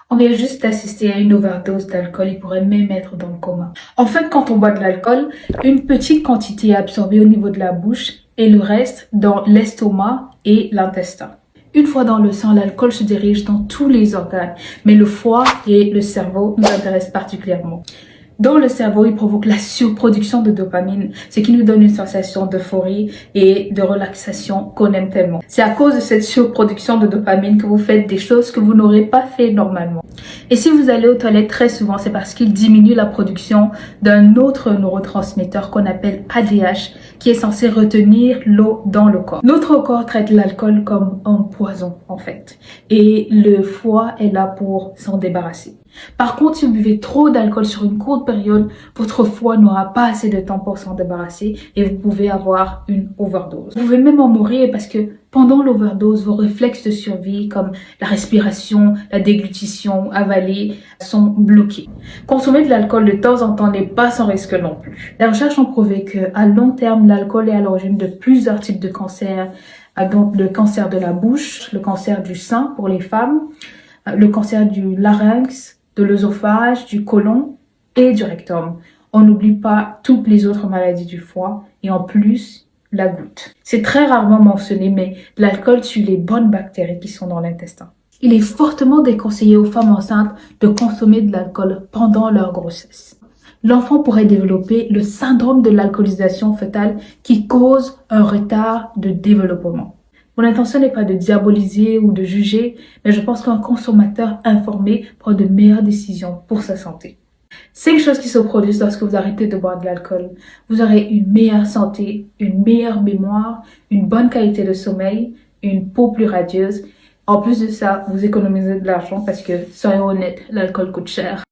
On vient juste d'assister à une overdose d'alcool, il pourrait même être dans le coma. En fait, quand on boit de l'alcool, une petite quantité est absorbée au niveau de la bouche et le reste dans l'estomac et l'intestin. Une fois dans le sang, l'alcool se dirige dans tous les organes, mais le foie et le cerveau nous intéressent particulièrement. Dans le cerveau, il provoque la surproduction de dopamine, ce qui nous donne une sensation d'euphorie et de relaxation qu'on aime tellement. C'est à cause de cette surproduction de dopamine que vous faites des choses que vous n'aurez pas fait normalement. Et si vous allez aux toilettes très souvent, c'est parce qu'il diminue la production d'un autre neurotransmetteur qu'on appelle ADH, qui est censé retenir l'eau dans le corps. Notre corps traite l'alcool comme un poison, en fait. Et le foie est là pour s'en débarrasser. Par contre, si vous buvez trop d'alcool sur une courte période, votre foie n'aura pas assez de temps pour s'en débarrasser et vous pouvez avoir une overdose. Vous pouvez même en mourir parce que pendant l'overdose, vos réflexes de survie comme la respiration, la déglutition, avaler sont bloqués. Consommer de l'alcool de temps en temps n'est pas sans risque non plus. Les recherches ont prouvé qu'à long terme, l'alcool est à l'origine de plusieurs types de cancers, donc le cancer de la bouche, le cancer du sein pour les femmes, le cancer du larynx, de l'œsophage, du côlon et du rectum. On n'oublie pas toutes les autres maladies du foie et en plus, la goutte. C'est très rarement mentionné, mais l'alcool tue les bonnes bactéries qui sont dans l'intestin. Il est fortement déconseillé aux femmes enceintes de consommer de l'alcool pendant leur grossesse. L'enfant pourrait développer le syndrome de l'alcoolisation fœtale qui cause un retard de développement. Mon intention n'est pas de diaboliser ou de juger, mais je pense qu'un consommateur informé prend de meilleures décisions pour sa santé. 5 choses qui se produisent lorsque vous arrêtez de boire de l'alcool. Vous aurez une meilleure santé, une meilleure mémoire, une bonne qualité de sommeil, une peau plus radieuse. En plus de ça, vous économisez de l'argent parce que, soyons honnêtes, l'alcool coûte cher.